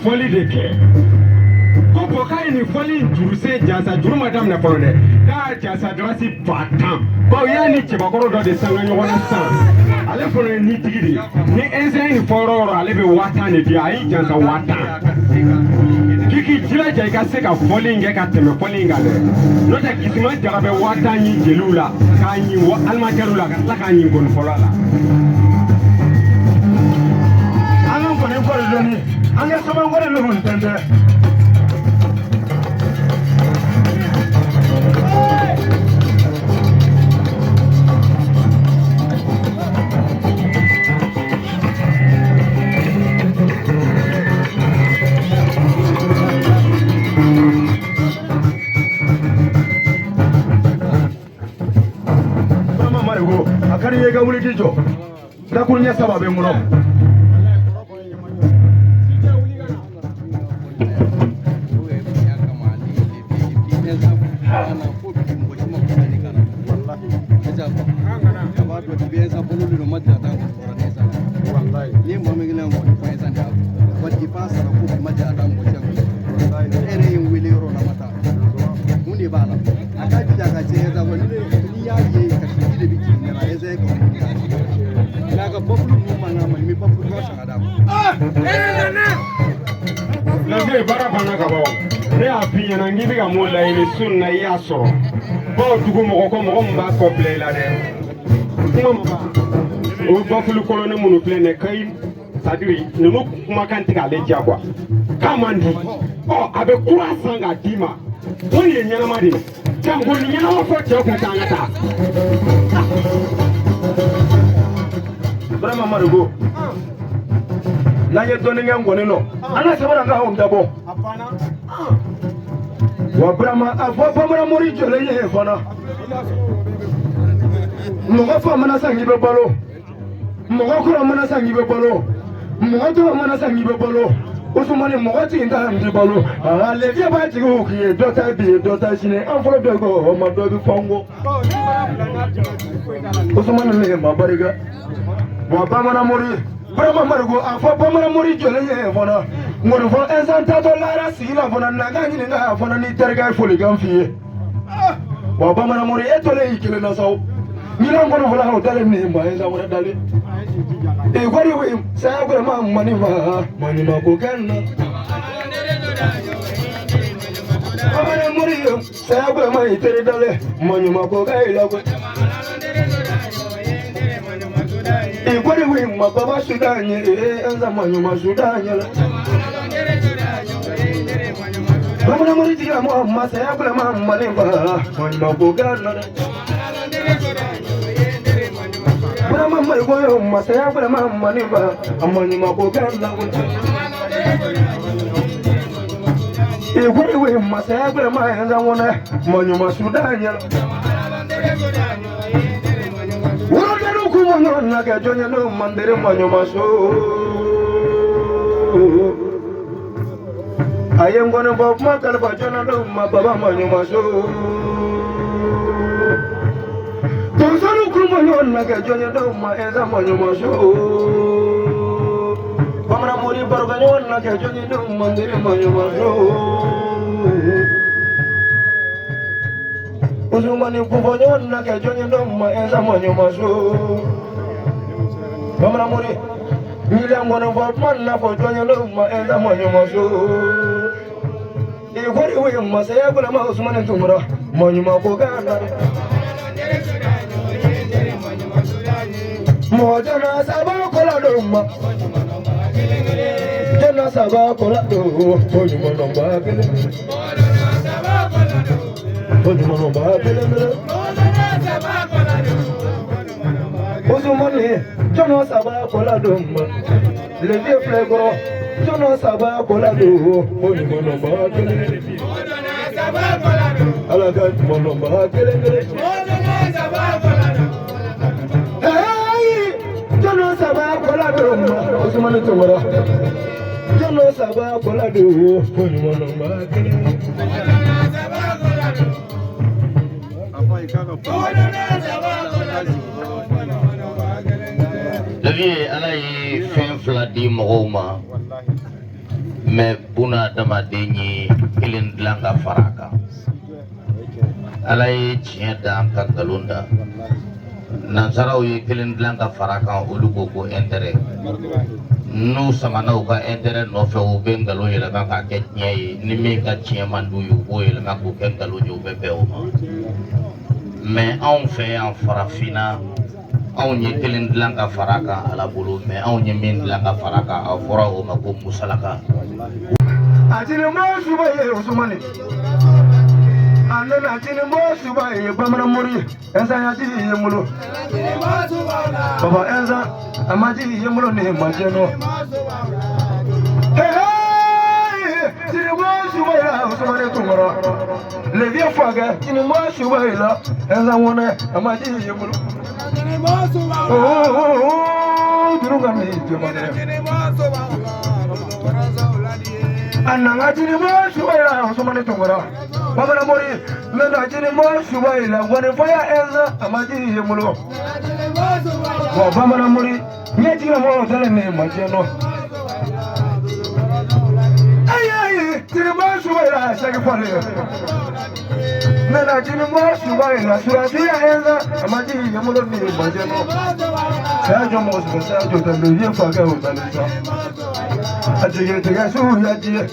foli de kɛ ko bɔka ye nin fɔli in juru se jasa juru ma daminɛ fɔlɔ dɛ k'a jasa galasi 10,000 bawo y'a ni cɛbakɔrɔ dɔ de sanga ɲɔgɔn na san ale fana ye nitigi de ni ɛnsɛn nin fɔ yɔrɔ o yɔrɔ ale bɛ 10,000 de di a y'i jansa 10,000 k'i jilaja i ka se ka fɔli in kɛ ka tɛmɛ fɔli in kan dɛ n'o tɛ Kisima Jara bɛ 10,000 ɲi jeliw la k'a ɲi alimakɛriw la ka tila k'a ɲi gɔni fɔlɔ la. an ka kɔni fɔli dɔɔni an ka saban kɔni ninnu tɛntɛn. Kari ye ka wuli k'i jɔ dakuru ɲɛ 3 bɛ n kɔnɔ. Lafiya bara bana ka bɔ ne y'a f'i ɲɛna n k'i bɛ ka mun laɲini su na i y'a sɔrɔ bawo dugu mɔgɔ ko mɔgɔ min b'a kɔ bila i la dɛ kuma ma ban o bafulu koloni minnu filɛ nin ye kayi sadiri ninnu kumakan tɛ k'ale diya quoi k'a man di a bɛ kura san k'a d'i ma ko nin ye ɲɛnama de ye janko nin ɲɛnama fɔ cɛw kun t'an ka taa. Burama Marigo n'an ye dɔɔnin kɛ n kɔni nɔ an ka sabara an ka anw dabɔ wa Burama a fɔ Bamanan Mori jɔlen ye fana mɔgɔ fa mana san k'i bɛ balo mɔgɔ kɔrɔ mana san k'i bɛ balo mɔgɔ tɔgɔ mana san k'i bɛ balo Usumani mɔgɔ tigi ta n tɛ balo lefiya b'a tigiw k'i ye dɔ ta bi ye dɔ ta sini an fɔlɔ bɛɛ ko o ma dɔ bɛ fɔ n ko Usumani ne ye maa barika wa Bamanan Mori Burama Marigo a fɔ Bamanan Mori jɔlen ye fana ŋɔni fɔ ɛnsan tatɔ lara sigi la fana na ka ɲininka a fana ni terikɛ ye folikan f'i ye wa Bamanan Mori e tɔlen y'i kelen na saw ɲinan kɔni fɔla o dalen nin ma ɛnsan wɛrɛ dalen wari we saya Burama mani fa mani ma ko kɛ na Bamanan Mori saya Burama i teri dalen mani ma ko kɛ i la koyi wari we ma baba Sudan ye ɛnsan mani ma Sudan ye la Bamanan Mori tigi ma ma saya Burama mani fa mani ma ko kɛ na Burama Marigo yo masaya Burama mani fa amani ma ko kɛ na wari we masaya Burama ɛnsan wɔnɛ mani ma Sudan ye la wurudenu kuma ɲɔgɔn na kɛ jɔn ye n'o mandere mani ma so a ye n kɔni fɔ kuma kalifa jɔn n'o ma baba mani ma so Tonsonu kuma ɲɔgɔn na kɛ jɔn ye n'o ma ɛnsan mani ma so Bamanan Mori barokɛ ɲɔgɔn na kɛ jɔn ye n'o mandere mani ma so Usumani kunfɔ ɲɔgɔn na kɛ jɔn ye n'o ma ɛnsan mani ma so Bamanan Mori ɲilen kɔni fɔ kuma na fɔ jɔn ye n'o ma ɛnsan mani ma so wari we masaya Burama Usumani Tunkara mani ma ko kɛ na Mo jana saba kola do ma jana saba kola do oju mo no ba kele oju mo no ba kele Usumani jana saba kola do ma le vieux flégro jana saba kola do oju mo no ba kele ala ga mo no ba kele Jono saba kola do Usumani Tunkara Jono saba kola do oni mono ma kele Lafiya ala ye fɛn fila di mɔgɔw ma me buna dama denye kilin langa faraka alay tienda anka galunda nansaraw ye kilin langa faraka olugo ko intérêt nu samana ka intérêt no fe o bengalo yela ka ke nye ni mi ka tie mandu yu bo yela ka ko ke galo yu bebe o mais on fait en farafina on ye kilin langa faraka ala bolo mais on ye min langa faraka a fora o ma ko musalaka atini mo suba ye usmani anna atini mo suba ye bamana muri ensa ya ti ye mulo baba ensa amati ye mulo ne majeno hey tini mo suba ya usmani tungoro le vieux faga tini mo suba la ensa wona amati ye mulo oh durunga mi jomane ananga tini mo subaila usmani tungora babana mori lena tini mo subaila woni faya enza amadi yemulo wa babana mori nyeti mo dale ne majeno ay tini mo subaila shaki fale lena tini mo subaila surasiya enza amadi yemulo ne majeno sajo mo sajo tambe yefa ga udalisa ajiye tega su yajiye